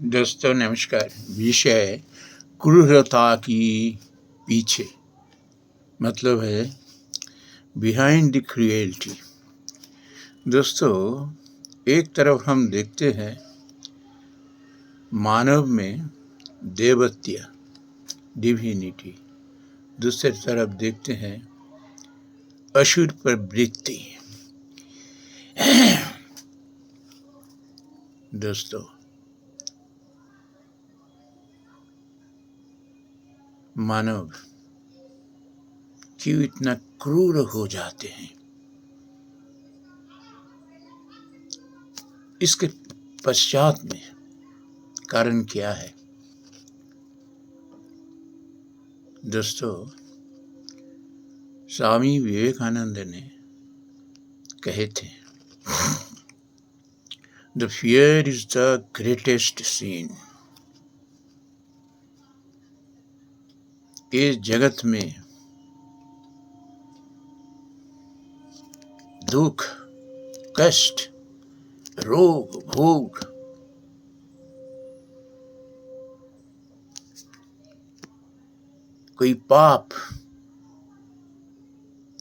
दोस्तों नमस्कार। विषय क्रूरता की पीछे, मतलब है बिहाइंड द क्रुएल्टी। दोस्तों, एक तरफ हम देखते हैं मानव में देवत्व, डिविनिटी, दूसरी तरफ देखते हैं असुर प्रवृत्ति। दोस्तों, मानव क्यों इतना क्रूर हो जाते हैं? इसके पश्चात में कारण क्या है? दोस्तों, स्वामी विवेकानंद ने कहे थे, the fear is the greatest sin. इस जगत में दुख, कष्ट, रोग, भोग, कोई पाप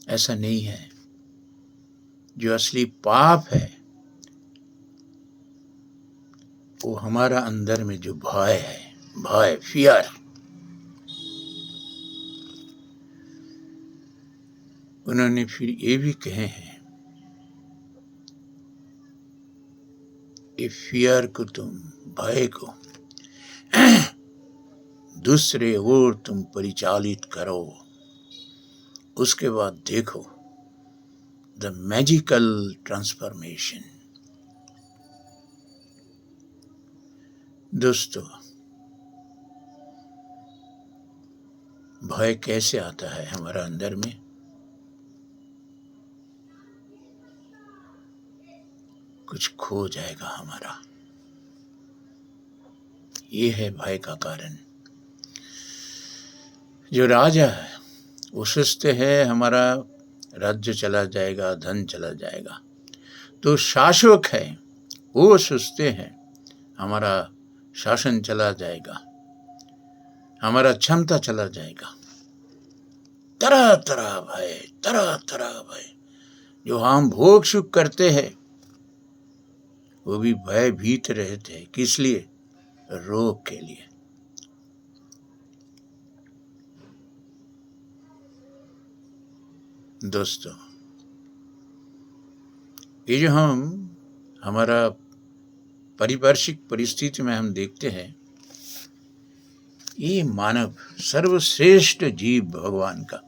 ऐसा नहीं है। जो असली पाप है वो हमारा अंदर में जो भय है, भय, फियर। उन्होंने फिर ये भी कहे हैं, इस फियर को, तुम भय को दूसरे ओर तुम परिचालित करो, उसके बाद देखो द मैजिकल ट्रांसफॉर्मेशन। दोस्तों, भय कैसे आता है हमारा अंदर में? कुछ खो जाएगा हमारा, ये है भय का कारण। जो राजा है वो सोचते हैं हमारा राज्य चला जाएगा, धन चला जाएगा। तो शासक है वो सोचते हैं हमारा शासन चला जाएगा, हमारा क्षमता चला जाएगा। तरह तरह भय, तरह तरह भय। जो हम भोग सुख करते हैं वो भी भयभीत रहते हैं। किस लिए? रोग के लिए। दोस्तों, ये जो हमारा पारिपार्श्विक परिस्थिति में हम देखते हैं, ये मानव सर्वश्रेष्ठ जीव भगवान का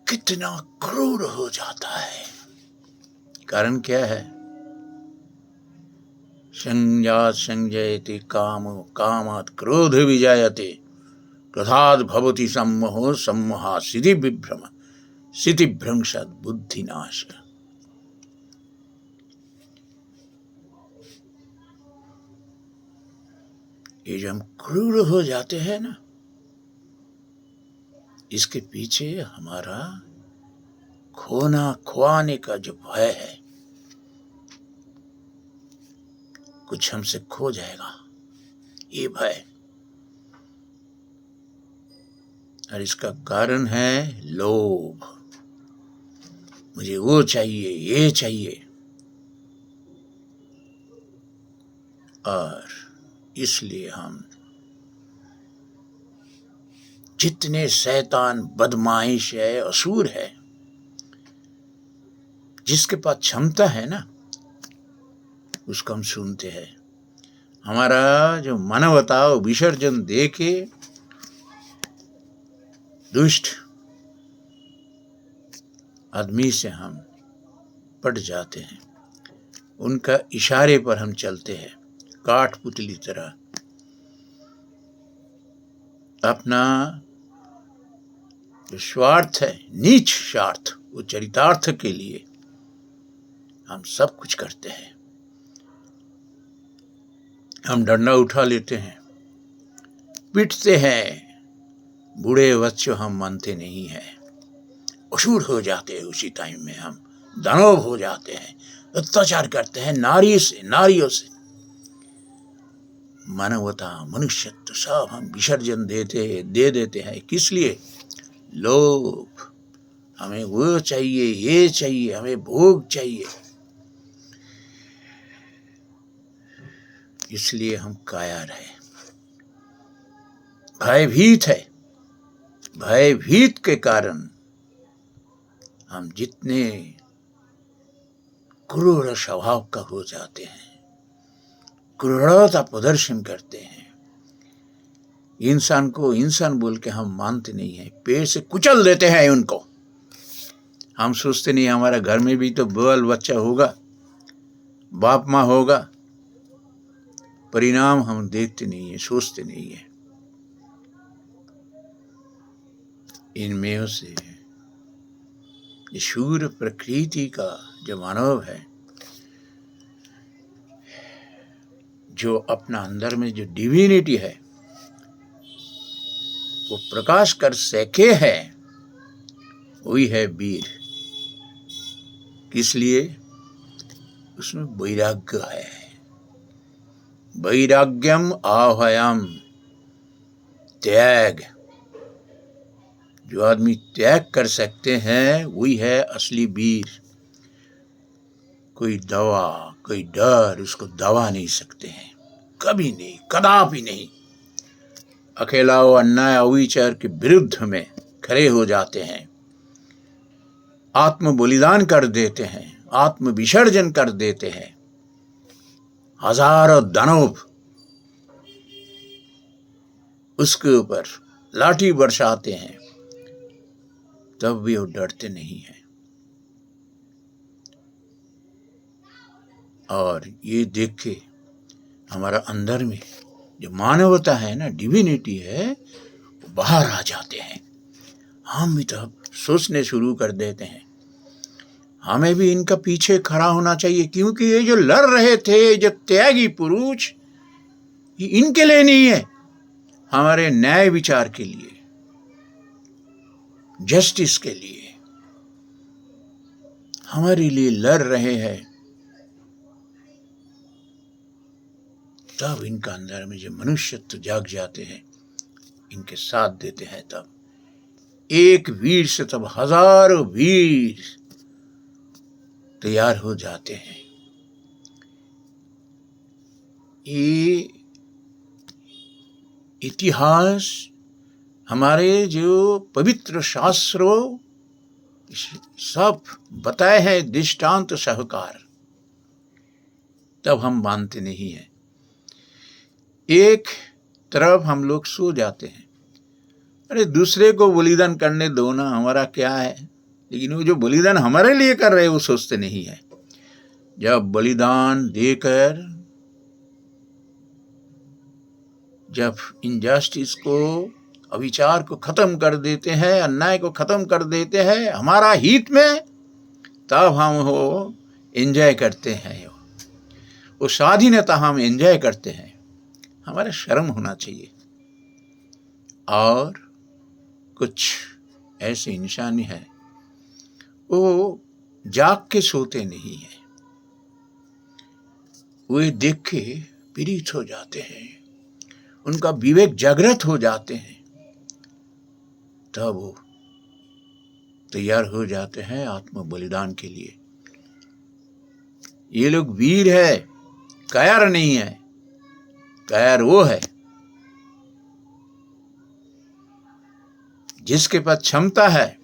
कितना क्रूर हो जाता है। कारण क्या है? संजात संजयते कामो, कामात् क्रोध विजायते, क्रोधात् भवति सम्मोहो, सम्मोहात् स्थिति विभ्रम, स्थिति भ्रंशात् बुद्धिनाश। ये जो हम क्रूर हो जाते हैं ना, इसके पीछे हमारा खोना खोआने का जो भय है, कुछ हमसे खो जाएगा, ये भय। और इसका कारण है लोभ। मुझे वो चाहिए, ये चाहिए। और इसलिए हम जितने शैतान, बदमाइश है, असुर है, जिसके पास क्षमता है ना, उसको हम सुनते हैं। हमारा जो मानवता विसर्जन दे के दुष्ट आदमी से हम पट जाते हैं। उनका इशारे पर हम चलते हैं, काठपुतली तरह। अपना जो स्वार्थ है, नीच स्वार्थ, वो चरितार्थ के लिए हम सब कुछ करते हैं। हम डंडा उठा लेते हैं, पीटते हैं। बूढ़े बच्चों हम मानते नहीं हैं, असुर हो जाते हैं। उसी टाइम में हम दानव हो जाते हैं, अत्याचार करते हैं नारियों से। मानवता, मनुष्यत्व सब हम विसर्जन दे देते हैं। किस लिए? लोभ। हमें वो चाहिए, ये चाहिए, हमें भोग चाहिए, इसलिए हम कायर हैं, भयभीत है। भयभीत के कारण हम जितने क्रूर स्वभाव का हो जाते हैं, क्रूरता प्रदर्शन करते हैं, इंसान को इंसान बोल के हम मानते नहीं हैं, पेड़ से कुचल देते हैं उनको। हम सोचते नहीं हमारा घर में भी तो बाल बच्चा होगा, बाप माँ होगा, परिणाम हम देखते नहीं है, सोचते नहीं है। इनमें से ये शूर प्रकृति का जो मानव है, जो अपना अंदर में जो डिविनिटी है वो प्रकाश कर सके है, वही है वीर। किस लिए? उसमें वैराग्य है। वैराग्यम आह्वयम, त्याग। जो आदमी त्याग कर सकते हैं वही है असली वीर। कोई दवा, कोई डर उसको दबा नहीं सकते हैं, कभी नहीं, कदापि नहीं। अकेला वो अन्याय अविचार के विरुद्ध में खड़े हो जाते हैं, आत्म बलिदान कर देते हैं, आत्म विसर्जन कर देते हैं। हजारों दानव उसके ऊपर लाठी बरसाते हैं, तब भी वो डरते नहीं हैं। और ये देख के हमारा अंदर में जो मानवता है ना, डिविनिटी है, वो बाहर आ जाते हैं। हम भी तब सोचने शुरू कर देते हैं, हमें भी इनका पीछे खड़ा होना चाहिए, क्योंकि ये जो लड़ रहे थे, जो त्यागी पुरुष, ये इनके लिए नहीं है, हमारे न्याय विचार के लिए, जस्टिस के लिए, हमारे लिए लड़ रहे हैं। तब इनका अंदर में जो मनुष्यत्व जाग जाते हैं, इनके साथ देते हैं, तब एक वीर से तब हजारों वीर तैयार हो जाते हैं। ये इतिहास हमारे जो पवित्र शास्त्रों सब बताए हैं दृष्टांत सहकार, तब हम मानते नहीं हैं। एक तरफ हम लोग सो जाते हैं, अरे दूसरे को बलिदान करने दो ना, हमारा क्या है। लेकिन वो जो बलिदान हमारे लिए कर रहे हैं वो सोचते नहीं है। जब बलिदान देकर, जब इनजस्टिस को, अविचार को खत्म कर देते हैं, अन्याय को खत्म कर देते हैं हमारा हित में, तब हम वो एंजॉय करते हैं, वो स्वाधीनता हम एंजॉय करते हैं। हमारा शर्म होना चाहिए। और कुछ ऐसे इंसान है, वो जाग के सोते नहीं है, वे देख के पीड़ित हो जाते हैं, उनका विवेक जागृत हो जाते हैं, तब वो तैयार हो जाते हैं आत्म बलिदान के लिए। ये लोग वीर है, कायर नहीं है। कायर वो है जिसके पास क्षमता है,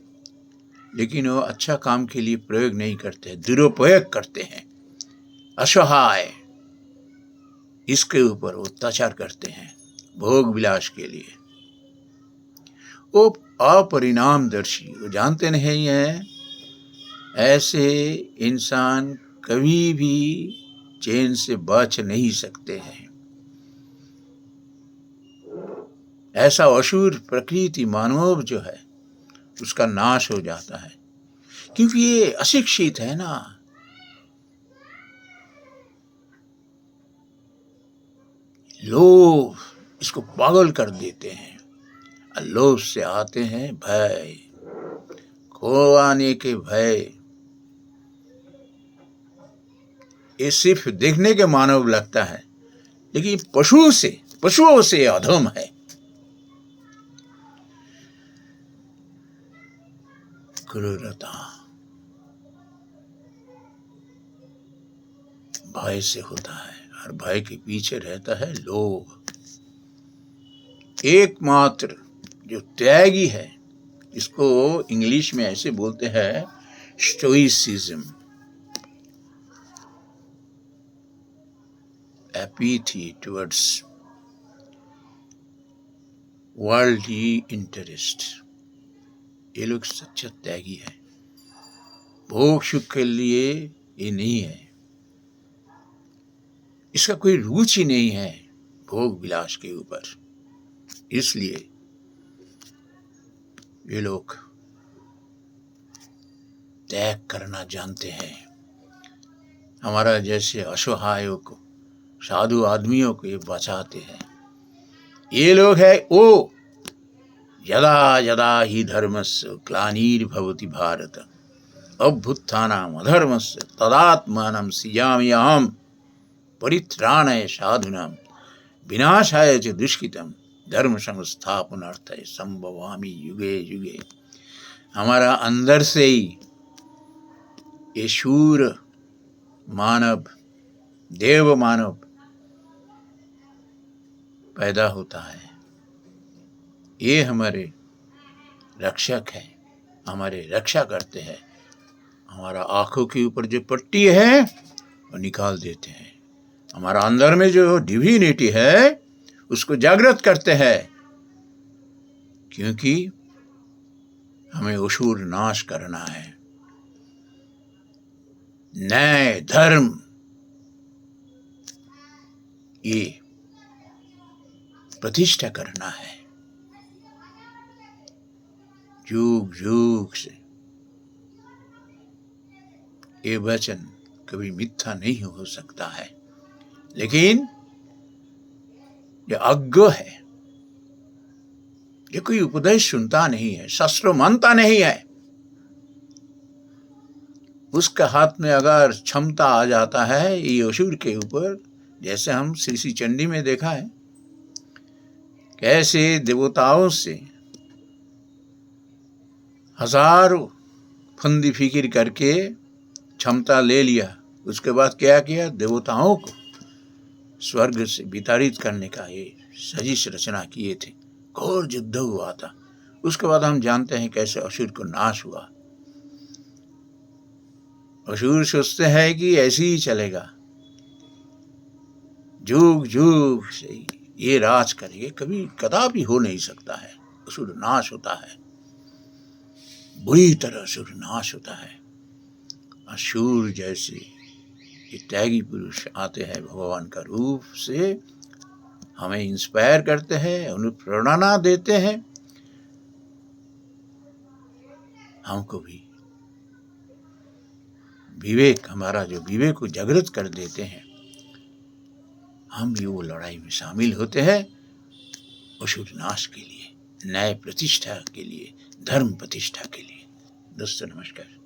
लेकिन वो अच्छा काम के लिए प्रयोग नहीं करते, दुरुपयोग करते हैं, असहाय, इसके ऊपर अत्याचार करते हैं भोग विलास के लिए। वो अपरिणामदर्शी, वो जानते नहीं है ऐसे इंसान कभी भी चैन से बच नहीं सकते हैं। ऐसा असुर प्रकृति मानव जो है उसका नाश हो जाता है, क्योंकि ये अशिक्षित है ना। लोभ इसको पागल कर देते हैं। लोभ से आते हैं भय, खोने के भय। ये सिर्फ देखने के मानव लगता है, लेकिन पशुओं से अधम है। क्रूरता भय से होता है और भय के पीछे रहता है लोभ। एकमात्र जो त्यागी है, इसको इंग्लिश में ऐसे बोलते हैं stoicism. Apathy towards worldly interest. ये लोग सच्चा त्यागी है। भोग सुख के लिए ये नहीं है, इसका कोई रुचि नहीं है भोग विलास के ऊपर। इसलिए ये लोग त्याग करना जानते हैं। हमारा जैसे असहायों को, साधु आदमियों को ये बचाते हैं। ये लोग है वो यदा यदा ही धर्मस्य ग्लानिर्भवति भारत अभ्युत्थानम् अधर्मस्य तदात्मानं सृजामि अहम् परित्राणाय साधूनां विनाशाय च दुष्कृतं धर्म संस्थापनार्थाय संभवामि युगे युगे। हमारा अंदर से ही ये शूर मानव, देव मानव पैदा होता है। ये हमारे रक्षक है, हमारे रक्षा करते हैं। हमारा आंखों के ऊपर जो पट्टी है वो निकाल देते हैं। हमारा अंदर में जो डिविनिटी है उसको जागृत करते हैं, क्योंकि हमें असुर नाश करना है, न्याय धर्म ये प्रतिष्ठा करना है। युग युग से ये वचन कभी मिथ्या नहीं हो सकता है। लेकिन ये अज्ञ है, ये कोई उपदेश सुनता नहीं है, शास्त्र मानता नहीं है। उसके हाथ में अगर क्षमता आ जाता है ये असुर के ऊपर, जैसे हम श्री चंडी में देखा है कैसे देवताओं से हजारों फंदी फिकिर करके क्षमता ले लिया। उसके बाद क्या किया, देवताओं को स्वर्ग से विताड़ित करने का ये साजिश रचना किए थे। घोर युद्ध हुआ था। उसके बाद हम जानते हैं कैसे असुर को नाश हुआ। असुर सोचते हैं कि ऐसे ही चलेगा, जुग जुग से ये राज करेंगे, कभी कदापि हो नहीं सकता है। असुर नाश होता है, बुरी तरह असुर नाश होता है। असुर जैसे ये त्यागी पुरुष आते हैं भगवान का रूप से, हमें इंस्पायर करते हैं, अनुप्रेरणा देते हैं। हमको भी विवेक, हमारा जो विवेक को जागृत कर देते हैं। हम भी वो लड़ाई में शामिल होते हैं असुर नाश के लिए, न्याय प्रतिष्ठा के लिए, धर्म प्रतिष्ठा के लिए। दोस्तों नमस्कार।